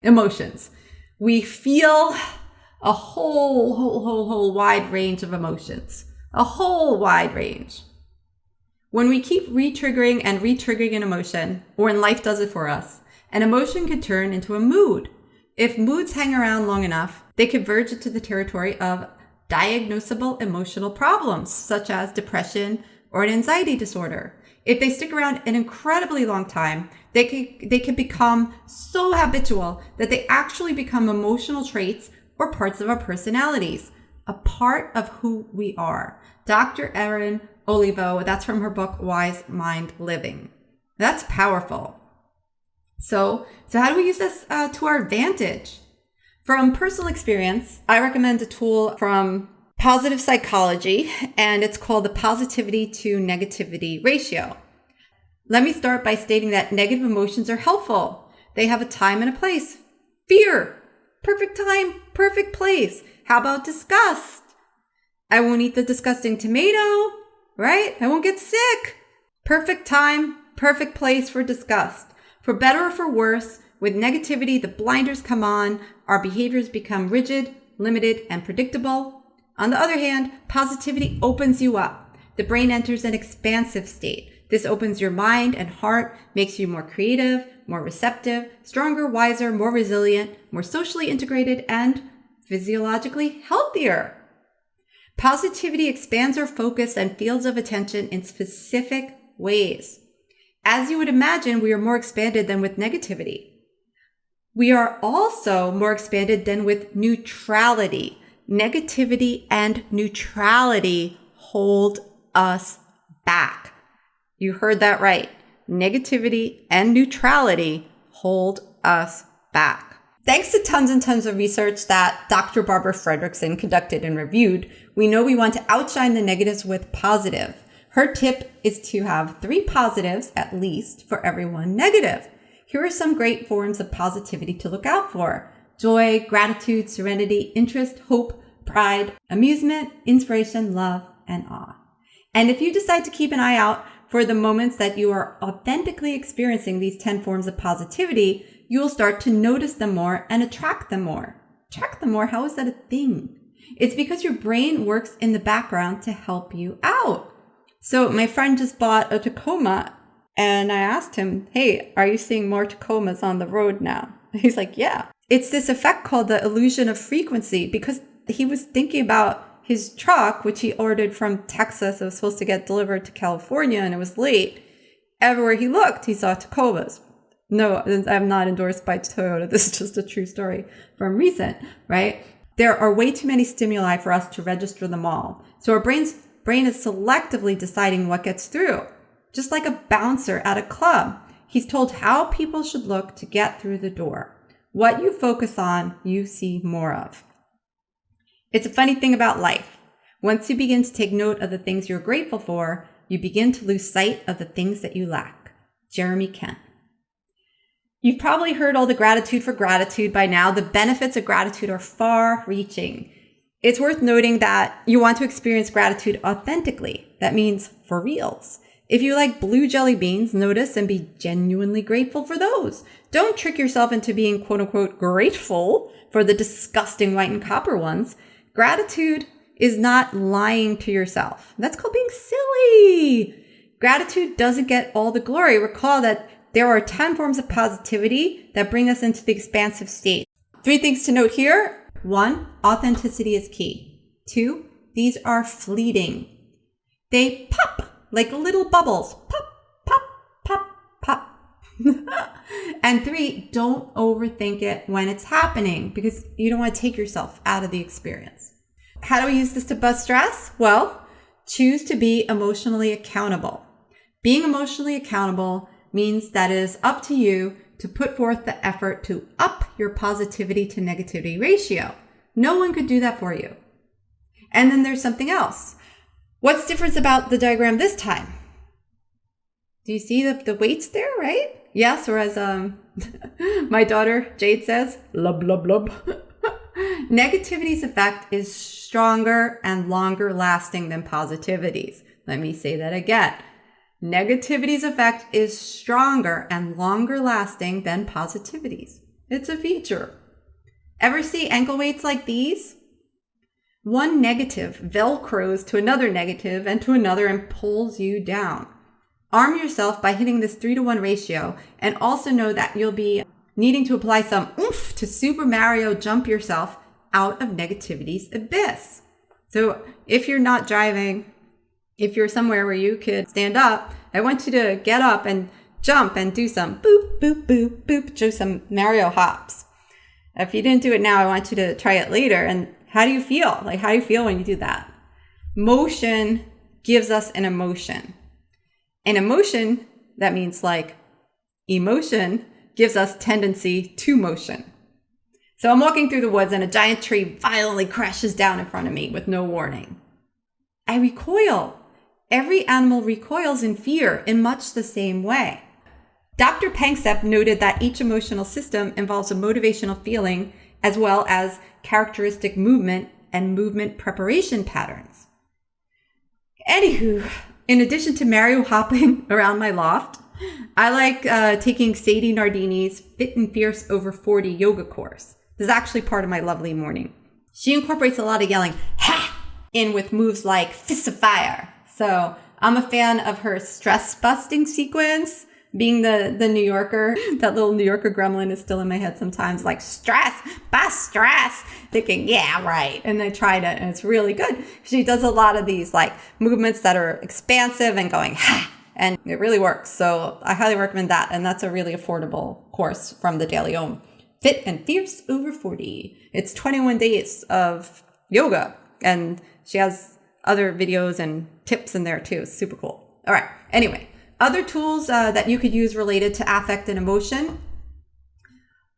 Emotions. We feel a whole wide range of emotions. A whole wide range. When we keep re-triggering and re-triggering an emotion, or when life does it for us, an emotion could turn into a mood. If moods hang around long enough, they could verge into the territory of diagnosable emotional problems, such as depression or an anxiety disorder. If they stick around an incredibly long time, they can become so habitual that they actually become emotional traits or parts of our personalities, a part of who we are. Dr. Erin Olivo, that's from her book, Wise Mind Living. That's powerful. So how do we use this to our advantage? From personal experience, I recommend a tool from positive psychology, and it's called the positivity to negativity ratio. Let me start by stating that negative emotions are helpful. They have a time and a place. Fear, perfect time, perfect place. How about disgust? I won't eat the disgusting tomato, right? I won't get sick. Perfect time, perfect place for disgust. For better or for worse, with negativity, the blinders come on, our behaviors become rigid, limited, and predictable. On the other hand, positivity opens you up. The brain enters an expansive state. This opens your mind and heart, makes you more creative, more receptive, stronger, wiser, more resilient, more socially integrated, and physiologically healthier. Positivity expands our focus and fields of attention in specific ways. As you would imagine, we are more expanded than with negativity. We are also more expanded than with neutrality. Negativity and neutrality hold us back. You heard that right. Negativity and neutrality hold us back. Thanks to tons and tons of research that Dr. Barbara Fredrickson conducted and reviewed, we know we want to outshine the negatives with positive. Her tip is to have 3 positives at least for every 1 negative. Here are some great forms of positivity to look out for: joy, gratitude, serenity, interest, hope, pride, amusement, inspiration, love, and awe. And if you decide to keep an eye out for the moments that you are authentically experiencing these 10 forms of positivity, you will start to notice them more and attract them more. Attract them more? How is that a thing? It's because your brain works in the background to help you out. So my friend just bought a Tacoma, and I asked him, hey, are you seeing more Tacomas on the road now? He's like, yeah. It's this effect called the illusion of frequency, because he was thinking about his truck, which he ordered from Texas. It was supposed to get delivered to California, and it was late. Everywhere he looked, he saw Tacomas. No, I'm not endorsed by Toyota. This is just a true story from recent, right? There are way too many stimuli for us to register them all. So our brain is selectively deciding what gets through. Just like a bouncer at a club, he's told how people should look to get through the door. What you focus on, you see more of. It's a funny thing about life. Once you begin to take note of the things you're grateful for, you begin to lose sight of the things that you lack. Jeremy Kent. You've probably heard all the gratitude for gratitude by now. The benefits of gratitude are far-reaching. It's worth noting that you want to experience gratitude authentically. That means for reals. If you like blue jelly beans, notice and be genuinely grateful for those. Don't trick yourself into being quote unquote grateful for the disgusting white and copper ones. Gratitude is not lying to yourself. That's called being silly. Gratitude doesn't get all the glory. Recall that there are 10 forms of positivity that bring us into the expansive state. 3 things to note here. 1, authenticity is key. 2, these are fleeting. They pop like little bubbles. Pop, pop, pop, pop. And 3, don't overthink it when it's happening, because you don't want to take yourself out of the experience. How do we use this to bust stress? Well, choose to be emotionally accountable. Being emotionally accountable means that it is up to you to put forth the effort to up your positivity to negativity ratio. No one could do that for you. And then there's something else. What's different about the diagram this time? Do you see the weights there, right? Yes, or as my daughter Jade says, lub, lub, lub. Negativity's effect is stronger and longer lasting than positivity's. Let me say that again. Negativity's effect is stronger and longer lasting than positivity's. It's a feature. Ever see ankle weights like these? One negative velcros to another negative and to another and pulls you down. Arm yourself by hitting this 3-to-1 ratio, and also know that you'll be needing to apply some oomph to Super Mario jump yourself out of negativity's abyss. So if you're not driving, if you're somewhere where you could stand up, I want you to get up and jump and do some boop, boop, boop, boop, do some Mario hops. If you didn't do it now, I want you to try it later. And how do you feel? Like, how do you feel when you do that? Motion gives us an emotion. An emotion, that means like emotion, gives us tendency to motion. So I'm walking through the woods and a giant tree violently crashes down in front of me with no warning. I recoil. Every animal recoils in fear in much the same way. Dr. Panksepp noted that each emotional system involves a motivational feeling as well as characteristic movement and movement preparation patterns. Anywho, in addition to Mario hopping around my loft, I like taking Sadie Nardini's Fit and Fierce Over 40 yoga course. This is actually part of my lovely morning. She incorporates a lot of yelling, ha, in with moves like Fist of Fire. So I'm a fan of her stress busting sequence. Being the New Yorker, that little New Yorker gremlin is still in my head sometimes, like stress, bust stress, thinking, yeah, right. And I tried it and it's really good. She does a lot of these like movements that are expansive and going, ha, and it really works. So I highly recommend that. And that's a really affordable course from the Daily Om. Fit and Fierce Over 40. It's 21 days of yoga. And she has other videos and tips in there too. It's super cool. All right. Anyway. Other tools that you could use related to affect and emotion.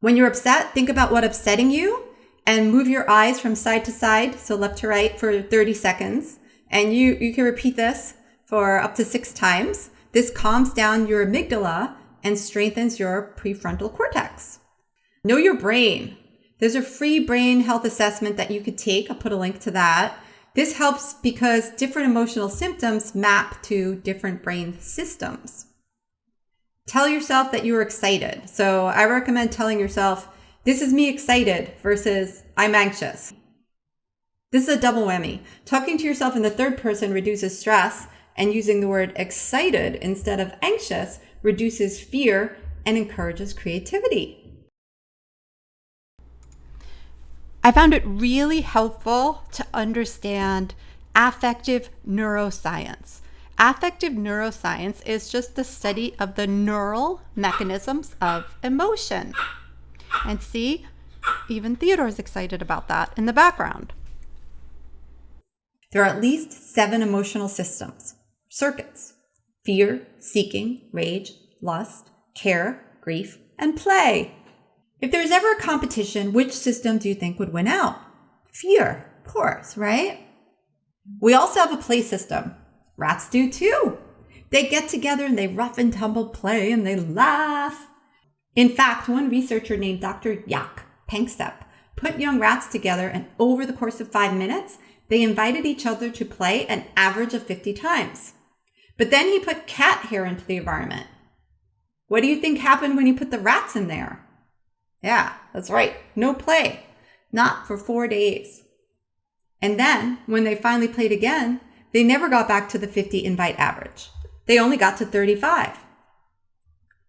When you're upset, think about what's upsetting you and move your eyes from side to side, so left to right, for 30 seconds. And you can repeat this for up to 6 times. This calms down your amygdala and strengthens your prefrontal cortex. Know your brain. There's a free brain health assessment that you could take. I'll put a link to that. This helps because different emotional symptoms map to different brain systems. Tell yourself that you are excited. So I recommend telling yourself, this is me excited versus I'm anxious. This is a double whammy. Talking to yourself in the third person reduces stress, and using the word excited instead of anxious reduces fear and encourages creativity. I found it really helpful to understand affective neuroscience. Affective neuroscience is just the study of the neural mechanisms of emotion. And see, even Theodore's excited about that in the background. There are at least 7 emotional systems, circuits: fear, seeking, rage, lust, care, grief, and play. If there's ever a competition, which system do you think would win out? Fear, of course, right? We also have a play system. Rats do too. They get together and they rough and tumble play and they laugh. In fact, one researcher named Dr. Panksepp put young rats together, and over the course of 5 minutes, they invited each other to play an average of 50 times. But then he put cat hair into the environment. What do you think happened when he put the rats in there? Yeah, that's right. No play. Not for 4 days. And then when they finally played again, they never got back to the 50 invite average. They only got to 35.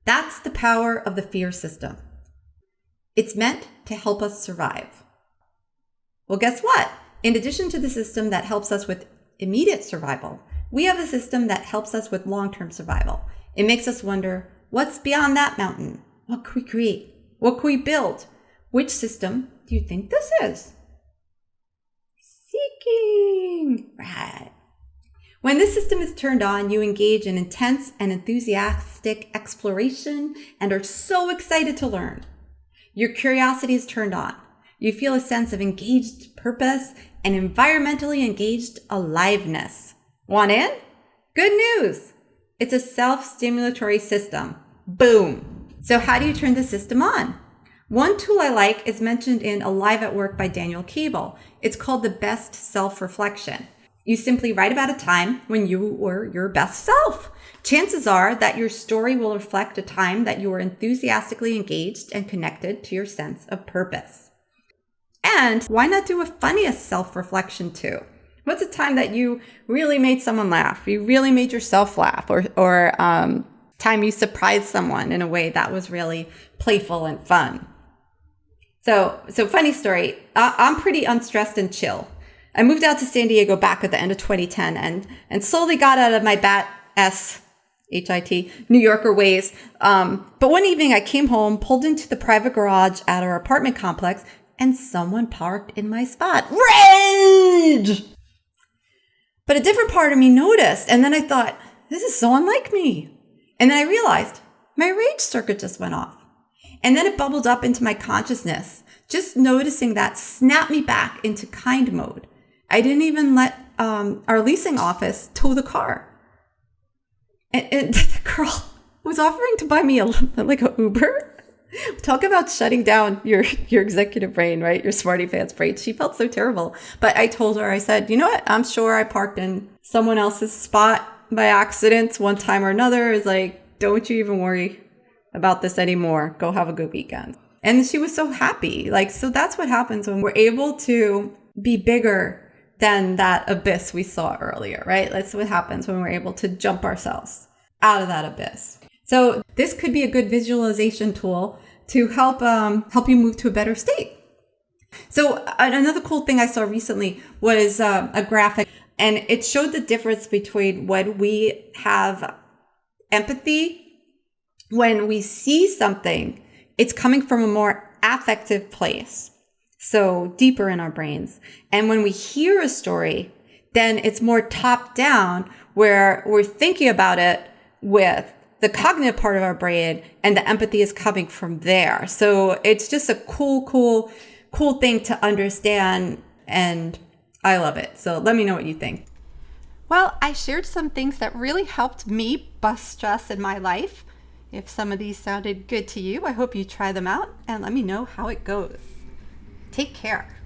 That's the power of the fear system. It's meant to help us survive. Well, guess what? In addition to the system that helps us with immediate survival, we have a system that helps us with long-term survival. It makes us wonder, what's beyond that mountain? What could we create? What could we build? Which system do you think this is? Seeking. Right. When this system is turned on, you engage in intense and enthusiastic exploration and are so excited to learn. Your curiosity is turned on. You feel a sense of engaged purpose and environmentally engaged aliveness. Want in? Good news. It's a self-stimulatory system. Boom. So how do you turn the system on? One tool I like is mentioned in Alive at Work by Daniel Cable. It's called the Best Self-Reflection. You simply write about a time when you were your best self. Chances are that your story will reflect a time that you were enthusiastically engaged and connected to your sense of purpose. And why not do a funniest self-reflection too? What's a time that you really made someone laugh? You really made yourself laugh, or time you surprised someone in a way that was really playful and fun. So funny story. I'm pretty unstressed and chill. I moved out to San Diego back at the end of 2010 and slowly got out of my HIT, New Yorker ways. But one evening I came home, pulled into the private garage at our apartment complex, and someone parked in my spot. Rage! But a different part of me noticed, and then I thought, this is so unlike me. And then I realized my rage circuit just went off. And then it bubbled up into my consciousness. Just noticing that snapped me back into kind mode. I didn't even let our leasing office tow the car. And the girl was offering to buy me a Uber. Talk about shutting down your executive brain, right? Your smarty pants brain. She felt so terrible. But I told her, I said, you know what? I'm sure I parked in someone else's spot by accident one time or another. It's like, don't you even worry about this anymore. Go have a good weekend. And she was so happy. So that's what happens when we're able to be bigger than that abyss we saw earlier, right? That's what happens when we're able to jump ourselves out of that abyss. So this could be a good visualization tool to help you move to a better state. So another cool thing I saw recently was a graphic, and it showed the difference between when we have empathy, when we see something, it's coming from a more affective place. So deeper in our brains. And when we hear a story, then it's more top down, where we're thinking about it with the cognitive part of our brain, and the empathy is coming from there. So it's just a cool thing to understand, and I love it. So let me know what you think. Well, I shared some things that really helped me bust stress in my life. If some of these sounded good to you, I hope you try them out and let me know how it goes. Take care.